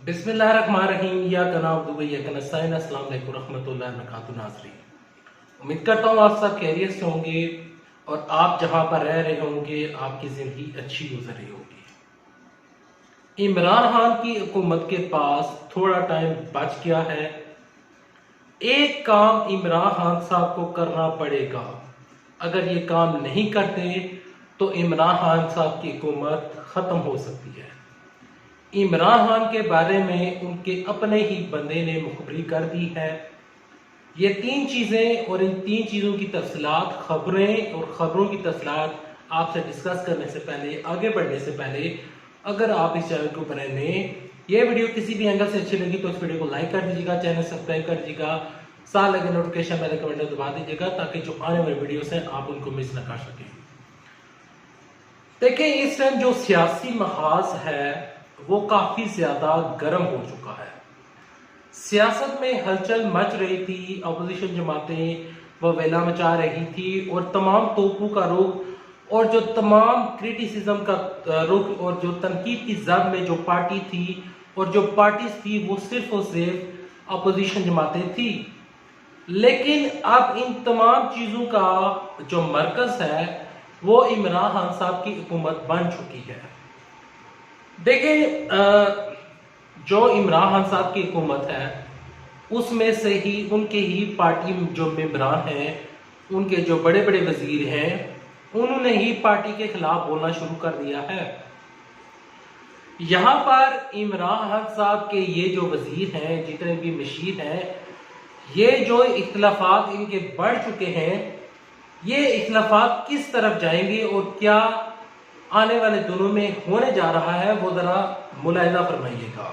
बिस्मिल्लाहिर्रहमानिर्रहीम या कनाब दुबई या कनस्ताइन अस्सलाम वालेकुम रहमतुल्लाहि व बरकातुहू। नाज़रीन, उम्मीद करता हूँ आप सब खैरियत से होंगे और आप जहाँ पर रह रहे होंगे आपकी ज़िंदगी अच्छी गुजर रही होगी। इमरान खान की हुकूमत के पास थोड़ा टाइम बच गया है। एक काम इमरान खान साहब को करना पड़ेगा। अगर ये काम नहीं करते तो इमरान खान साहब की हुकूमत ख़त्म हो सकती है। इमरान खान के बारे में उनके अपने ही बंदे ने मुखबरी कर दी है। ये तीन चीज़ें और इन तीन चीज़ों की तफसीलात, खबरें और ख़बरों की तफसीलात आपसे डिस्कस करने से पहले, आगे बढ़ने से पहले, अगर आप इस चैनल के ऊपर नए, ये वीडियो किसी भी एंगल से अच्छी लगी तो इस वीडियो को लाइक कर दीजिएगा, चैनल सब्सक्राइब कर दीजिएगा, साथ लगे नोटिफिकेशन बेल कमेंट दबा दीजिएगा ताकि जो आने वाली वीडियोस हैं आप उनको मिस न कर सकें। देखिए, इस टाइम जो सियासी महाज है वो काफी ज्यादा गर्म हो चुका है। सियासत में हलचल मच रही थी, अपोजिशन जमातें वो वेला मचा रही थी और तमाम तोपों का रुख और जो तमाम क्रिटिसिज्म का रुख और जो तनकीद की जद में जो पार्टी थी और जो पार्टीज थी वो सिर्फ और सिर्फ अपोजिशन जमातें थी। लेकिन अब इन तमाम चीजों का जो मरकज है वो इमरान खान साहब की हुकूमत बन चुकी है। देखिए, जो इमरान खान साहब की हुकूमत है उसमें से ही उनके ही पार्टी जो मेंबरान हैं, उनके जो बड़े बड़े वजीर हैं, उन्होंने ही पार्टी के खिलाफ बोलना शुरू कर दिया है। यहां पर इमरान खान साहब के ये जो वजीर हैं, जितने भी मशीर हैं, ये जो इख्तलाफात इनके बढ़ चुके हैं, ये इख्तलाफात किस तरफ जाएंगे और क्या आने वाले दिनों में होने जा रहा है वो जरा मुलाहिजा फरमाइएगा।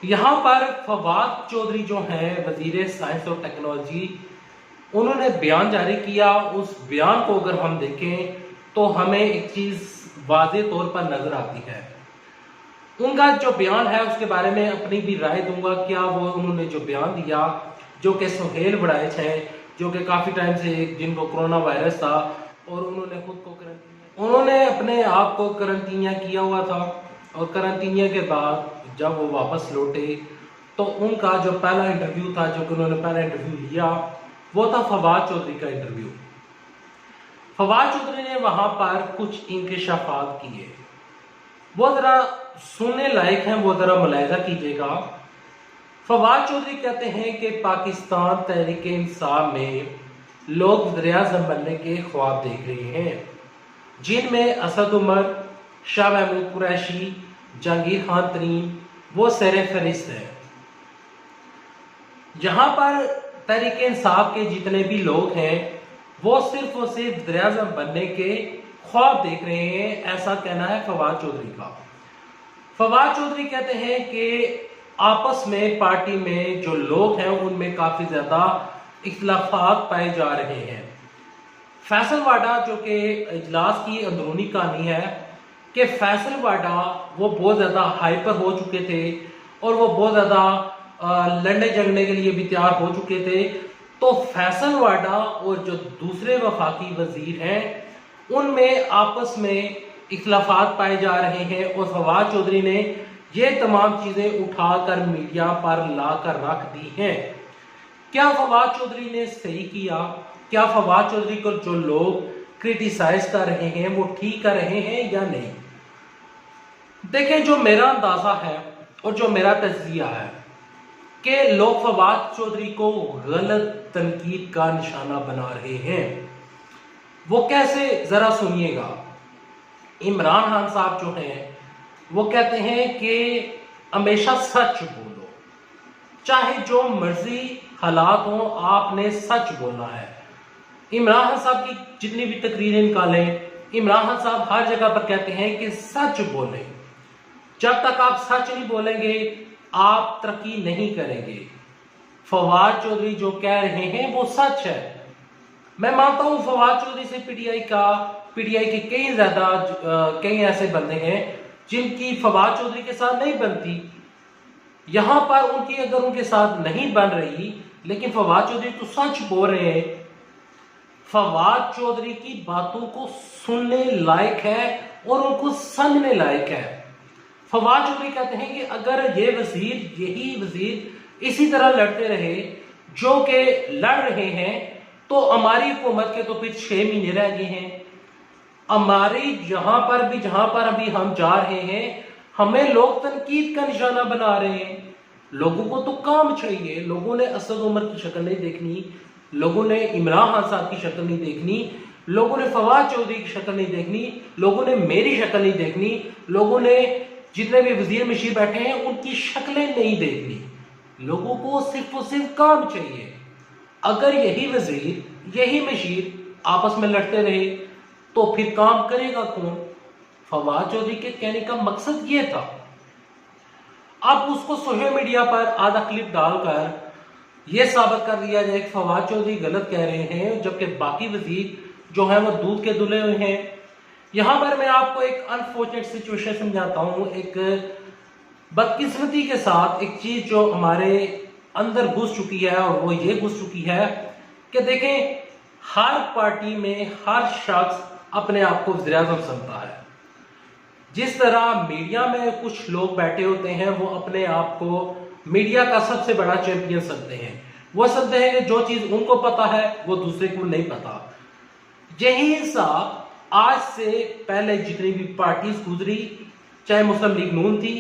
यहां पर फवाद चौधरी जो हैं वजीर साइंस और टेक्नोलॉजी, उन्होंने बयान जारी किया। उस बयान को अगर हम देखें तो हमें एक चीज वाज़े तौर पर नजर आती है। उनका जो बयान है उसके बारे में अपनी भी राय दूंगा। क्या वो उन्होंने जो बयान दिया, जो कि सुहेल वड़ाइच हैं, जो कि काफी टाइम से जिनको कोरोना वायरस था और उन्होंने अपने आप को करंटीनिया किया हुआ था और करंटीनिया के बाद जब वो वापस लौटे तो उनका जो पहला इंटरव्यू था, जो कि उन्होंने पहला इंटरव्यू लिया, वो था फवाद चौधरी का इंटरव्यू। फवाद चौधरी ने वहां पर कुछ इंकशाफात किए, वो जरा सुनने लायक हैं, वो जरा मुलाहिजा कीजिएगा। फवाद चौधरी कहते हैं कि पाकिस्तान तहरीक इंसाफ में लोग वज़ीर-ए-आज़म बनने के ख्वाब देख रहे हैं, जिनमें असद उमर, शाह महमूद कुरैशी, जहांगीर खान तरीन वो सरे फहरिस्त है। यहां पर तहरीक इंसाफ के जितने भी लोग हैं वो सिर्फ और सिर्फ वज़ीर-ए-आज़म बनने के ख्वाब देख रहे हैं, ऐसा कहना है फवाद चौधरी का। फवाद चौधरी कहते हैं कि आपस में पार्टी में जो लोग हैं उनमें काफी ज्यादा इख्तिलाफात पाए जा रहे हैं। फैसल वाडा, जो कि इजलास की अंदरूनी कहानी है कि फैसल वाडा वो बहुत ज्यादा हाइपर हो चुके थे और वो बहुत ज्यादा लड़ने झगड़ने के लिए भी तैयार हो चुके थे। तो फैसल वाडा और जो दूसरे वफाकी वजीर हैं उनमें आपस में इख्तिलाफात पाए जा रहे हैं और फवाद चौधरी ने ये तमाम चीजें उठाकर मीडिया पर लाकर रख दी हैं। क्या फवाद चौधरी ने सही किया? क्या फवाद चौधरी को जो लोग क्रिटिसाइज कर रहे हैं वो ठीक कर रहे हैं या नहीं? देखें, जो मेरा अंदाजा है और जो मेरा तज्जिया है कि लोग फवाद चौधरी को गलत तनकीद का निशाना बना रहे हैं। वो कैसे, जरा सुनिएगा। इमरान खान साहब जो हैं वो कहते हैं कि हमेशा सच बोलो, चाहे जो मर्जी हालात हो, आपने सच बोलना है। इमरान खान साहब की जितनी भी तकरीरें निकालें, इमरान खान साहब हर जगह पर कहते हैं कि सच बोलें। जब तक आप सच नहीं बोलेंगे आप तरक्की नहीं करेंगे। फवाद चौधरी जो कह रहे हैं वो सच है। मैं मानता हूं फवाद चौधरी से पीटीआई के कई ऐसे बंदे हैं जिनकी फवाद चौधरी के साथ नहीं बनती। यहां पर उनकी अगर उनके साथ नहीं बन रही, लेकिन फवाद चौधरी तो सच बोल रहे हैं। फवाद चौधरी की बातों को सुनने लायक है और उनको समझने लायक है। फवाद चौधरी कहते हैं कि अगर यही वजीर इसी तरह लड़ते रहे जो कि लड़ रहे हैं, तो हमारी हुकूमत के तो फिर 6 महीने रह गए हैं। हमारी जहां पर अभी हम जा रहे हैं, हमें लोग तनकीद का निशाना बना रहे हैं। लोगों को तो काम चाहिए। लोगों ने असद उमर की शक्ल नहीं देखनी, लोगों ने इमरान खान साहब की शक्ल नहीं देखनी, लोगों ने फवाद चौधरी की शक्ल नहीं देखनी, लोगों ने मेरी शक्ल नहीं देखनी, लोगों ने जितने भी वजीर मशीर बैठे हैं उनकी शक्लें नहीं देखनी। लोगों को सिर्फ और सिर्फ काम चाहिए। अगर यही वजीर यही मशीर आपस में लड़ते रहे तो फिर काम करेगा कौन? फवाद चौधरी के कहने का मकसद ये था। अब उसको सोशल मीडिया पर आधा क्लिप डालकर यह साबित कर दिया जाए कि फवाद चौधरी गलत कह रहे हैं, जबकि बाकी वजीर जो है वो दूध के धुले हुए हैं। यहां पर मैं आपको एक अनफॉर्चुनेट सिचुएशन समझाता हूं, एक बदकिस्मती के साथ एक चीज जो हमारे अंदर घुस चुकी है, और वो ये घुस चुकी है कि देखें, हर पार्टी में हर शख्स अपने आप को वज़ीर-ए-आज़म समझता है। जिस तरह मीडिया में कुछ लोग बैठे होते हैं, वो अपने आप को मीडिया का सबसे बड़ा चैंपियन समझते हैं। वो समझते हैं कि जो चीज उनको पता है वो दूसरे को नहीं पता। यही हिसाब आज से पहले जितनी भी पार्टीज गुजरी, चाहे मुस्लिम लीग नून थी,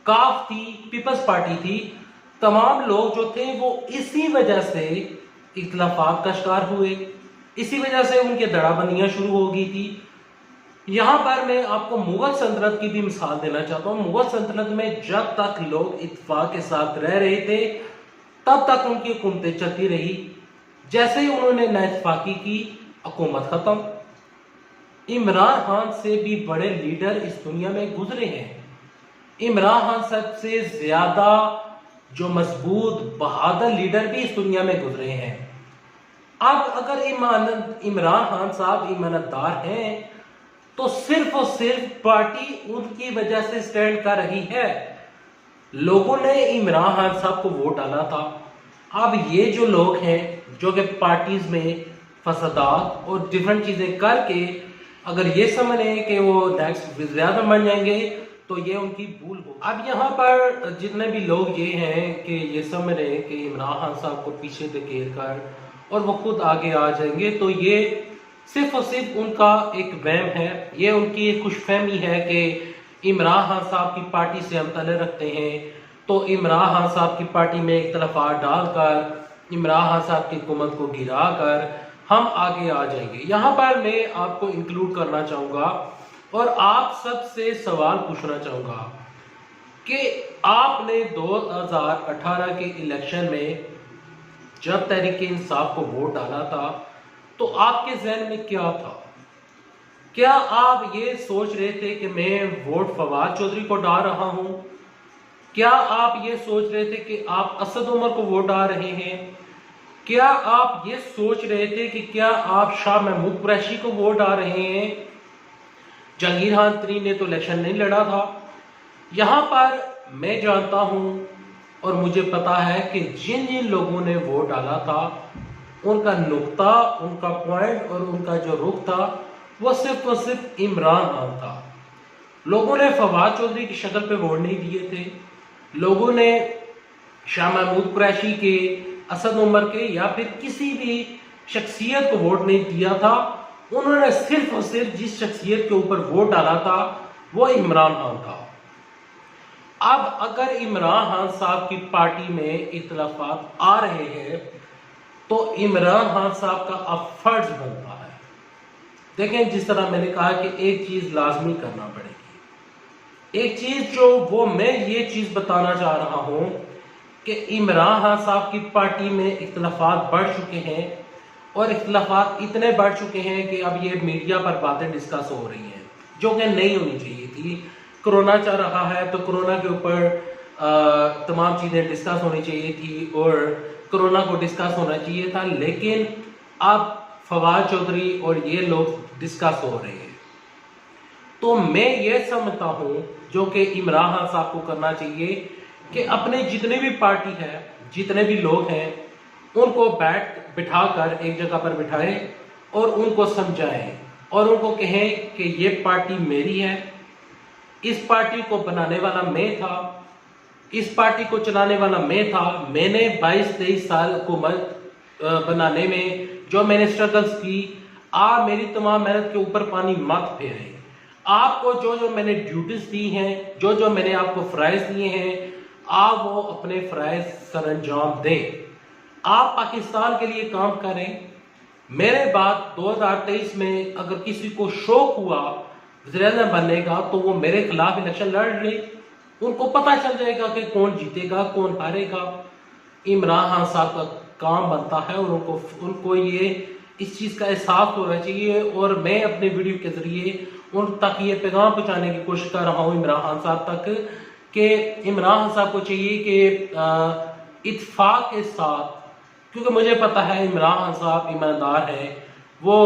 काफ थी, पीपल्स पार्टी थी, तमाम लोग जो थे वो इसी वजह से इख्तिलाफात का शिकार हुए, इसी वजह से उनके दड़ाबंदियां शुरू हो गई थी। यहां पर मैं आपको मुगल सल्तनत की भी मिसाल देना चाहता हूं। मुगल सल्तनत में जब तक लोग इत्तेफाक के साथ रह रहे थे, तब तक उनकी हुकूमतें चलती रही। जैसे ही उन्होंने नाइतफाकी की, हुकूमत खत्म। इमरान खान से भी बड़े लीडर इस दुनिया में गुजरे हैं। इमरान खान सबसे ज्यादा जो मजबूत बहादुर लीडर भी इस दुनिया में गुजरे हैं। अब अगर इमरान खान साहब ईमानदार हैं तो सिर्फ और सिर्फ पार्टी उनकी वजह से स्टैंड कर रही है। लोगों ने इमरान खान साहब को वोट डाला था। अब ये जो लोग हैं जो कि पार्टीज में फसादात और डिफरेंट चीजें करके अगर ये समझ रहे हैं कि वो नेक्स्ट वज़ीर-ए-आज़म बन जाएंगे, तो ये उनकी भूल हो। अब यहाँ पर जितने भी लोग ये हैं कि ये समझ रहे हैं कि इमरान खान साहब को पीछे धकेल कर और वो खुद आगे आ जाएंगे, तो ये सिर्फ और सिर्फ उनका एक वहम है। ये उनकी एक खुशफहमी है कि इमरान खान साहब की पार्टी से हम तले रखते हैं, तो इमरान खान साहब की पार्टी में इख्तिलाफात डालकर इमरान खान साहब की हुकूमत को गिरा कर हम आगे आ जाएंगे। यहाँ पर मैं आपको इंक्लूड करना चाहूँगा और आप सबसे सवाल पूछना चाहूँगा कि आपने 2018 के इलेक्शन में जब तहरीक इंसाफ को वोट डाला था, तो आपके जहन में क्या था? क्या आप ये सोच रहे थे कि मैं वोट फवाद चौधरी को डाल रहा हूं? क्या आप ये सोच रहे थे कि आप असद उमर को वोट डाल रहे हैं? क्या आप ये सोच रहे थे कि क्या आप शाह महमूद कुरैशी को वोट डाल रहे हैं? जहांगीर खान तरीन ने तो इलेक्शन नहीं लड़ा था। यहां पर मैं जानता हूं और मुझे पता है कि जिन जिन लोगों ने वोट डाला था, उनका नुक्ता, उनका पॉइंट और उनका जो रुख था वो सिर्फ और सिर्फ इमरान खान था। लोगों ने फवाद चौधरी की शक्ल पे वोट नहीं दिए थे। लोगों ने शाह महमूद कुरैशी के, असद उमर के या फिर किसी भी शख्सियत को वोट नहीं दिया था। उन्होंने सिर्फ और सिर्फ जिस शख्सियत के ऊपर वोट डाला था वो इमरान खान था। अब अगर इमरान खान साहब की पार्टी में इख्तिलाफात आ रहे हैं, तो इमरान खान साहब का अब फर्ज बनता है। देखें, जिस तरह मैंने कहा कि एक चीज लाजमी करना पड़ेगी। एक चीज जो वो मैं ये चीज बताना चाह रहा हूं कि इमरान खान साहब की पार्टी में इख्तिलाफात बढ़ चुके हैं, और इख्तिलाफात इतने बढ़ चुके हैं कि अब ये मीडिया पर बातें डिस्कस हो रही हैं जो कि नहीं होनी चाहिए थी। कोरोना चल रहा है तो कोरोना के ऊपर तमाम चीज़ें डिस्कस होनी चाहिए थी और कोरोना को डिस्कस होना चाहिए था, लेकिन अब फवाद चौधरी और ये लोग डिस्कस हो रहे हैं। तो मैं ये समझता हूँ जो कि इमरान खान साहब को करना चाहिए कि अपने जितने भी पार्टी है, जितने भी लोग हैं, उनको बिठाकर एक जगह पर बिठाएं और उनको समझाएं और उनको कहें कि ये पार्टी मेरी है, इस पार्टी को बनाने वाला मैं था, इस पार्टी को चलाने वाला मैं था। मैंने 22-23 साल हुकूमत बनाने में जो मैंने स्ट्रगल्स की, आप मेरी तमाम मेहनत के ऊपर पानी मत फेरें। आपको जो जो मैंने ड्यूटीज दी हैं, जो जो मैंने आपको फ़राइज़ दिए हैं, आप वो अपने फ़राइज़ सर अंजाम दें। आप पाकिस्तान के लिए काम करें। मेरे बाद 2023 में अगर किसी को शौक हुआ वज़ीर-ए-आज़म बनने का तो वो मेरे खिलाफ इलेक्शन लड़ ले, उनको पता चल जाएगा कि कौन जीतेगा कौन हारेगा। इमरान खान साहब का काम बनता है और उनको ये इस चीज़ का एहसास होना चाहिए। और मैं अपने वीडियो के ज़रिए उन तक ये पैगाम पहुँचाने की कोशिश कर रहा हूँ इमरान खान साहब तक, कि इमरान खान साहब को चाहिए कि इत्तेफाक के साथ, क्योंकि मुझे पता है इमरान खान साहब ईमानदार हैं, वो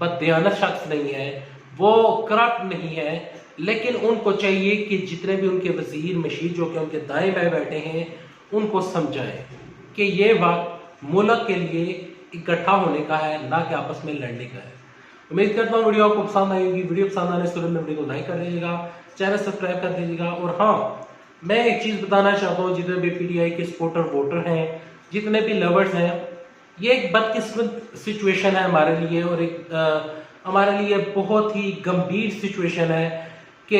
बददियानत शख्स नहीं है, वो करप्ट नहीं है, लेकिन उनको चाहिए कि जितने भी उनके वजीर मशीर जो कि उनके दाएं बाएं बैठे हैं उनको समझाएं कि ये वक्त मुल्क के लिए इकट्ठा होने का है, ना कि आपस में लड़ने का है। उम्मीद करता हूँ वीडियो आपको पसंद आएगी। वीडियो पसंद आने से वीडियो को लाइक कर दीजिएगा, चैनल सब्सक्राइब कर दीजिएगा। और हाँ, मैं एक चीज़ बताना चाहता हूँ, जितने भी पीटीआई के सपोर्टर वोटर हैं, जितने भी लवर्स हैं, ये एक बदकिस्मत सिचुएशन है हमारे लिए और एक हमारे लिए बहुत ही गंभीर सिचुएशन है कि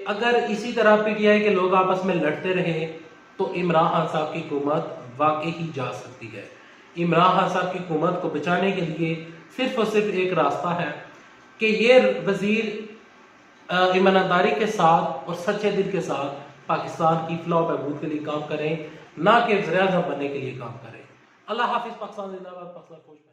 अगर इसी तरह पीटीआई के लोग आपस में लड़ते रहे तो इमरान खान साहब की हुकूमत वाकई ही जा सकती है। इमरान खान साहब की हुकूमत को बचाने के लिए सिर्फ और सिर्फ एक रास्ता है कि ये वजीर ईमानदारी के साथ और सच्चे दिल के साथ पाकिस्तान की फलाह बहबूद के लिए काम करें, ना कि वज़ीर-ए-आज़म बनने के लिए काम करें। अल्लाह हाफिज़। पाकिस्तान जिंदाबाद। पाकिस्तान